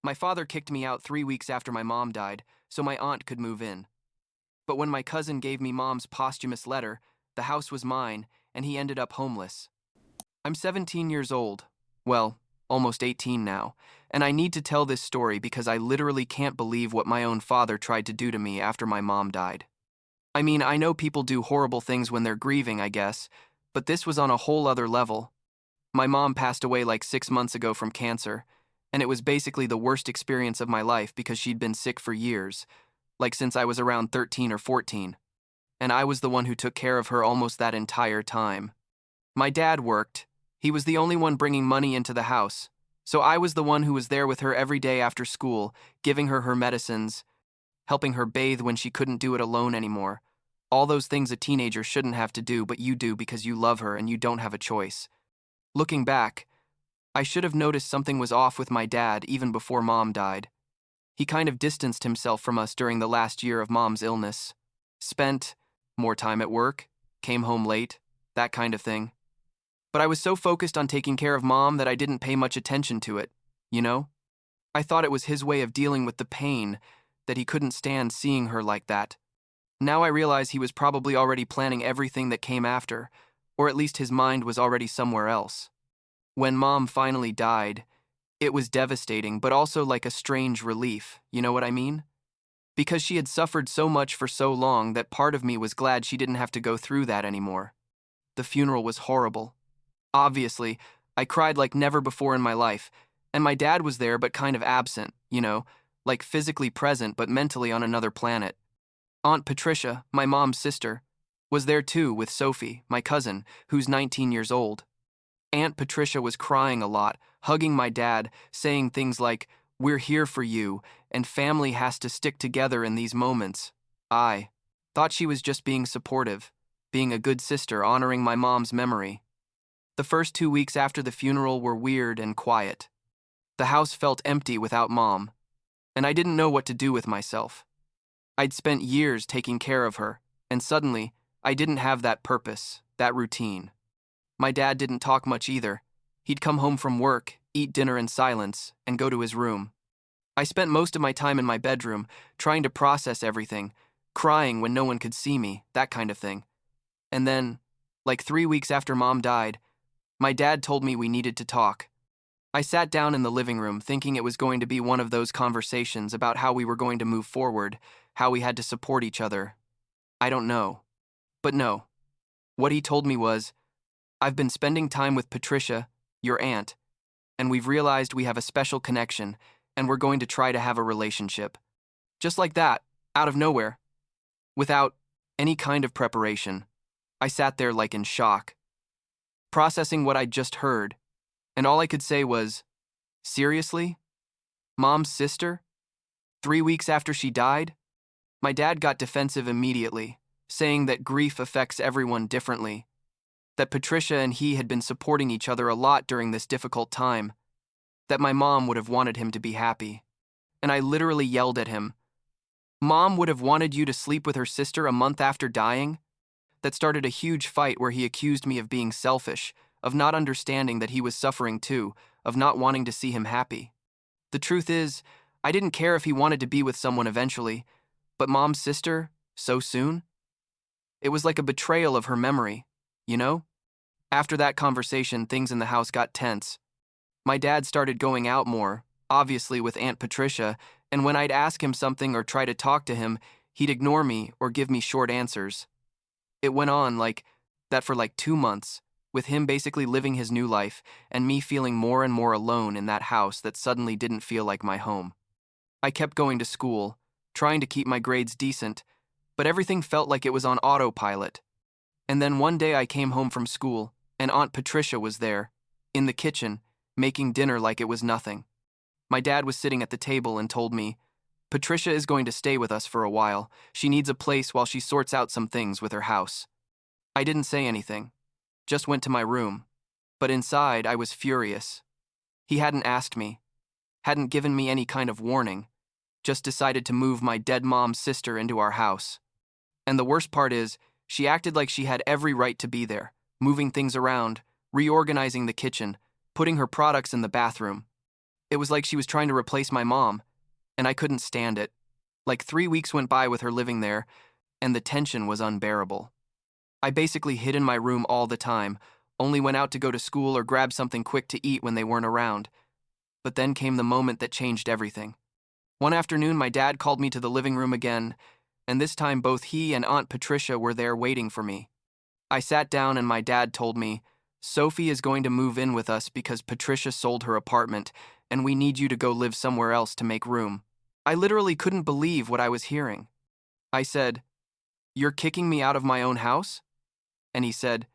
My father kicked me out 3 weeks after my mom died, so my aunt could move in. But when my cousin gave me mom's posthumous letter, the house was mine, and he ended up homeless. I'm 17 years old. Well, almost 18 now, and I need to tell this story because I literally can't believe what my own father tried to do to me after my mom died. I mean, I know people do horrible things when they're grieving, I guess, but this was on a whole other level. My mom passed away like 6 months ago from cancer, and it was basically the worst experience of my life because she'd been sick for years, like since I was around 13 or 14, and I was the one who took care of her almost that entire time. My dad worked. He was the only one bringing money into the house, so I was the one who was there with her every day after school, giving her her medicines, helping her bathe when she couldn't do it alone anymore. All those things a teenager shouldn't have to do, but you do because you love her and you don't have a choice. Looking back, I should have noticed something was off with my dad even before mom died. He kind of distanced himself from us during the last year of mom's illness. Spent more time at work, came home late, that kind of thing. But I was so focused on taking care of mom that I didn't pay much attention to it, you know? I thought it was his way of dealing with the pain, that he couldn't stand seeing her like that. Now I realize he was probably already planning everything that came after, or at least his mind was already somewhere else. When mom finally died, it was devastating, but also like a strange relief, you know what I mean? Because she had suffered so much for so long that part of me was glad she didn't have to go through that anymore. The funeral was horrible. Obviously, I cried like never before in my life, and my dad was there but kind of absent, you know, like physically present but mentally on another planet. Aunt Patricia, my mom's sister, was there too with Sophie, my cousin, who's 19 years old. Aunt Patricia was crying a lot, hugging my dad, saying things like, "We're here for you, and family has to stick together in these moments." I thought she was just being supportive, being a good sister honoring my mom's memory. The first 2 weeks after the funeral were weird and quiet. The house felt empty without mom, and I didn't know what to do with myself. I'd spent years taking care of her, and suddenly, I didn't have that purpose, that routine. My dad didn't talk much either. He'd come home from work, eat dinner in silence, and go to his room. I spent most of my time in my bedroom, trying to process everything, crying when no one could see me, that kind of thing. And then, like 3 weeks after mom died, my dad told me we needed to talk. I sat down in the living room thinking it was going to be one of those conversations about how we were going to move forward, how we had to support each other. I don't know. But no. What he told me was, "I've been spending time with Patricia, your aunt, and we've realized we have a special connection, and we're going to try to have a relationship." Just like that, out of nowhere. Without any kind of preparation. I sat there like in shock, processing what I'd just heard, and all I could say was, "Seriously? Mom's sister? 3 weeks after she died?" My dad got defensive immediately, saying that grief affects everyone differently, that Patricia and he had been supporting each other a lot during this difficult time, that my mom would have wanted him to be happy. And I literally yelled at him, "Mom would have wanted you to sleep with her sister a month after dying?" That started a huge fight where he accused me of being selfish, of not understanding that he was suffering too, of not wanting to see him happy. The truth is, I didn't care if he wanted to be with someone eventually, but mom's sister, so soon? It was like a betrayal of her memory, you know? After that conversation, things in the house got tense. My dad started going out more, obviously with Aunt Patricia, and when I'd ask him something or try to talk to him, he'd ignore me or give me short answers. It went on like that for like 2 months, with him basically living his new life and me feeling more and more alone in that house that suddenly didn't feel like my home. I kept going to school, trying to keep my grades decent, but everything felt like it was on autopilot. And then one day I came home from school, and Aunt Patricia was there, in the kitchen, making dinner like it was nothing. My dad was sitting at the table and told me, "Patricia is going to stay with us for a while. She needs a place while she sorts out some things with her house." I didn't say anything, just went to my room. But inside, I was furious. He hadn't asked me, hadn't given me any kind of warning, just decided to move my dead mom's sister into our house. And the worst part is, she acted like she had every right to be there, moving things around, reorganizing the kitchen, putting her products in the bathroom. It was like she was trying to replace my mom, and I couldn't stand it. Like 3 weeks went by with her living there, and the tension was unbearable. I basically hid in my room all the time, only went out to go to school or grab something quick to eat when they weren't around. But then came the moment that changed everything. One afternoon, my dad called me to the living room again, and this time both he and Aunt Patricia were there waiting for me. I sat down and my dad told me, "Sophie is going to move in with us because Patricia sold her apartment, and we need you to go live somewhere else to make room." I literally couldn't believe what I was hearing. I said, "You're kicking me out of my own house?" And he said,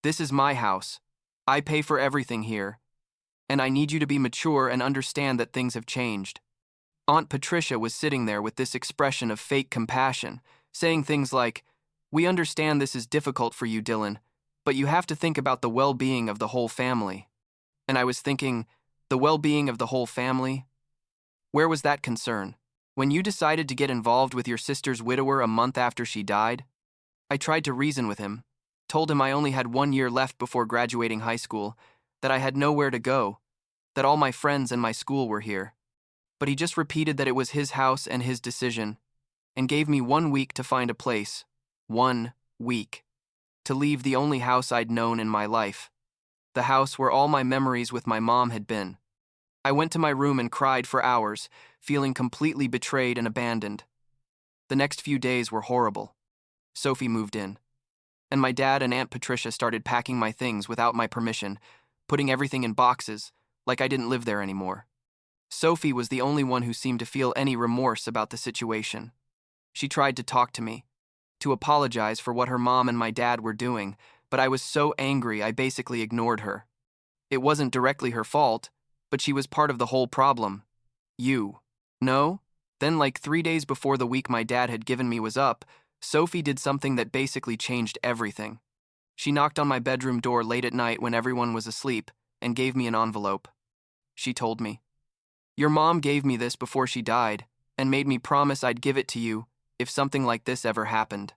"This is my house. I pay for everything here, and I need you to be mature and understand that things have changed." Aunt Patricia was sitting there with this expression of fake compassion, saying things like, "We understand this is difficult for you, Dylan, but you have to think about the well-being of the whole family." And I was thinking, the well-being of the whole family? Where was that concern? When you decided to get involved with your sister's widower a month after she died? I tried to reason with him, told him I only had 1 year left before graduating high school, that I had nowhere to go, that all my friends and my school were here. But he just repeated that it was his house and his decision, and gave me 1 week to find a place. 1 week. To leave the only house I'd known in my life. The house where all my memories with my mom had been. I went to my room and cried for hours, feeling completely betrayed and abandoned. The next few days were horrible. Sophie moved in, and my dad and Aunt Patricia started packing my things without my permission, putting everything in boxes, like I didn't live there anymore. Sophie was the only one who seemed to feel any remorse about the situation. She tried to talk to me, to apologize for what her mom and my dad were doing, but I was so angry I basically ignored her. It wasn't directly her fault, but she was part of the whole problem. You. No? Then, like 3 days before the week my dad had given me was up, Sophie did something that basically changed everything. She knocked on my bedroom door late at night when everyone was asleep and gave me an envelope. She told me, "Your mom gave me this before she died and made me promise I'd give it to you if something like this ever happened."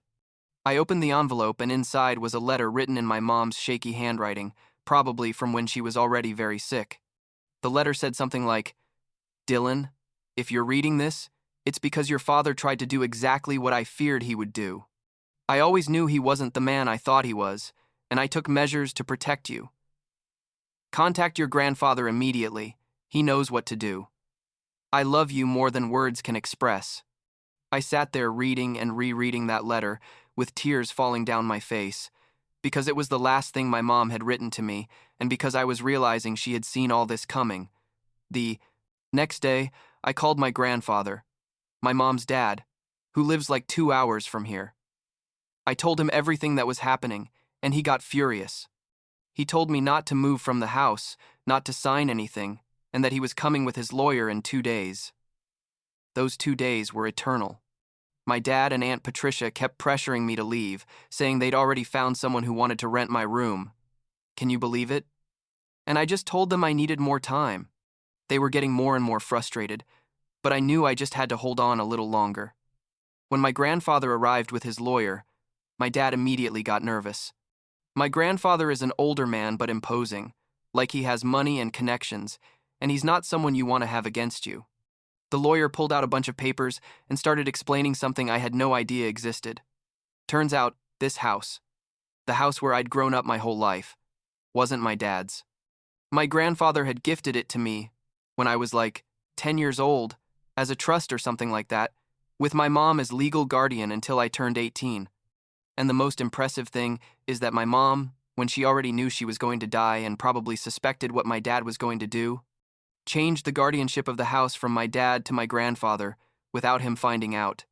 I opened the envelope and inside was a letter written in my mom's shaky handwriting, probably from when she was already very sick. The letter said something like, "Dylan, if you're reading this, it's because your father tried to do exactly what I feared he would do. I always knew he wasn't the man I thought he was, and I took measures to protect you. Contact your grandfather immediately. He knows what to do. I love you more than words can express." I sat there reading and rereading that letter, with tears falling down my face, because it was the last thing my mom had written to me, and because I was realizing she had seen all this coming. The next day, I called my grandfather, my mom's dad, who lives like 2 hours from here. I told him everything that was happening, and he got furious. He told me not to move from the house, not to sign anything, and that he was coming with his lawyer in 2 days. Those 2 days were eternal. My dad and Aunt Patricia kept pressuring me to leave, saying they'd already found someone who wanted to rent my room. Can you believe it? And I just told them I needed more time. They were getting more and more frustrated, but I knew I just had to hold on a little longer. When my grandfather arrived with his lawyer, my dad immediately got nervous. My grandfather is an older man but imposing, like he has money and connections, and he's not someone you want to have against you. The lawyer pulled out a bunch of papers and started explaining something I had no idea existed. Turns out, this house, the house where I'd grown up my whole life, wasn't my dad's. My grandfather had gifted it to me when I was like 10 years old, as a trust or something like that, with my mom as legal guardian until I turned 18. And the most impressive thing is that my mom, when she already knew she was going to die and probably suspected what my dad was going to do, changed the guardianship of the house from my dad to my grandfather without him finding out.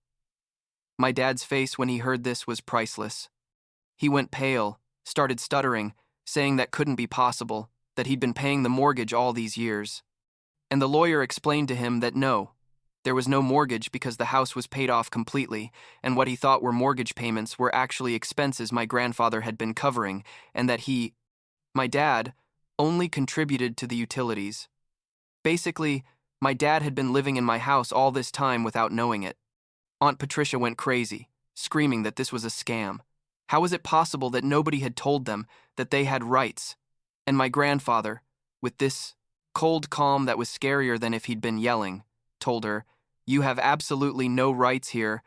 My dad's face when he heard this was priceless. He went pale, started stuttering, saying that couldn't be possible, that he'd been paying the mortgage all these years. And the lawyer explained to him that no, there was no mortgage because the house was paid off completely, and what he thought were mortgage payments were actually expenses my grandfather had been covering, and that he, my dad, only contributed to the utilities. Basically, my dad had been living in my house all this time without knowing it. Aunt Patricia went crazy, screaming that this was a scam. How was it possible that nobody had told them that they had rights? And my grandfather, with this cold calm that was scarier than if he'd been yelling, told her, "You have absolutely no rights here,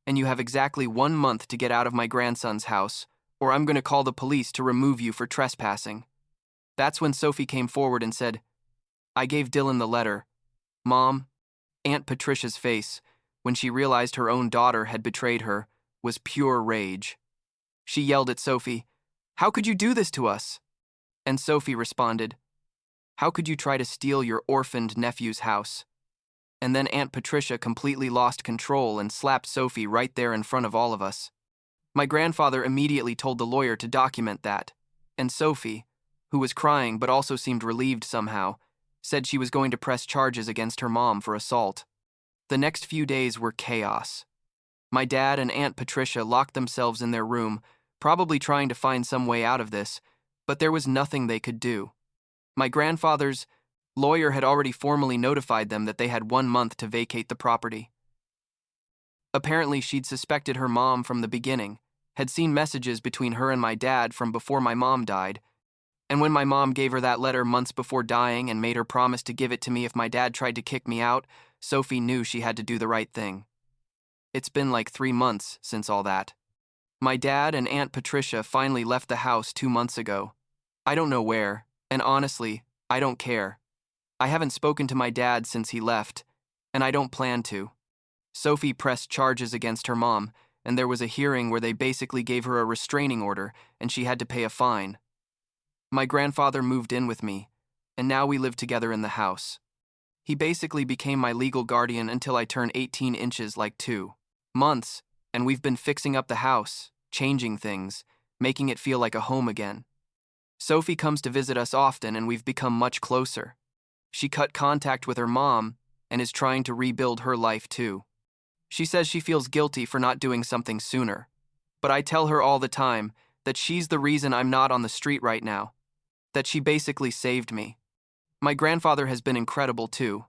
and you have exactly 1 month to get out of my grandson's house, or I'm going to call the police to remove you for trespassing." That's when Sophie came forward and said, "I gave Dylan the letter." Mom, Aunt Patricia's face, when she realized her own daughter had betrayed her, was pure rage. She yelled at Sophie, "How could you do this to us?" And Sophie responded, "How could you try to steal your orphaned nephew's house?" And then Aunt Patricia completely lost control and slapped Sophie right there in front of all of us. My grandfather immediately told the lawyer to document that, and Sophie, who was crying but also seemed relieved somehow, said she was going to press charges against her mom for assault. The next few days were chaos. My dad and Aunt Patricia locked themselves in their room, probably trying to find some way out of this, but there was nothing they could do. My grandfather's lawyer had already formally notified them that they had 1 month to vacate the property. Apparently, she'd suspected her mom from the beginning, had seen messages between her and my dad from before my mom died, and when my mom gave her that letter months before dying and made her promise to give it to me if my dad tried to kick me out, Sophie knew she had to do the right thing. It's been like 3 months since all that. My dad and Aunt Patricia finally left the house 2 months ago. I don't know where, and honestly, I don't care. I haven't spoken to my dad since he left, and I don't plan to. Sophie pressed charges against her mom, and there was a hearing where they basically gave her a restraining order and she had to pay a fine. My grandfather moved in with me, and now we live together in the house. He basically became my legal guardian until I turned 18 inches like 2 months, and we've been fixing up the house, changing things, making it feel like a home again. Sophie comes to visit us often and we've become much closer. She cut contact with her mom and is trying to rebuild her life too. She says she feels guilty for not doing something sooner, but I tell her all the time that she's the reason I'm not on the street right now, that she basically saved me. My grandfather has been incredible too.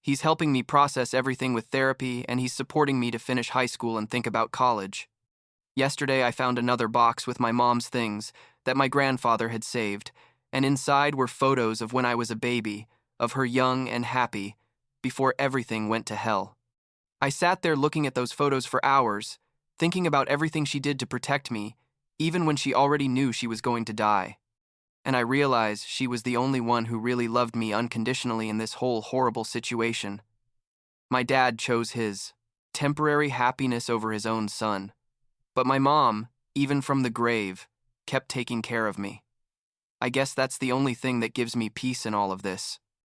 He's helping me process everything with therapy, and he's supporting me to finish high school and think about college. Yesterday I found another box with my mom's things that my grandfather had saved, and inside were photos of when I was a baby, of her young and happy, before everything went to hell. I sat there looking at those photos for hours, thinking about everything she did to protect me, even when she already knew she was going to die. And I realized she was the only one who really loved me unconditionally in this whole horrible situation. My dad chose his temporary happiness over his own son, but my mom, even from the grave, kept taking care of me. I guess that's the only thing that gives me peace in all of this.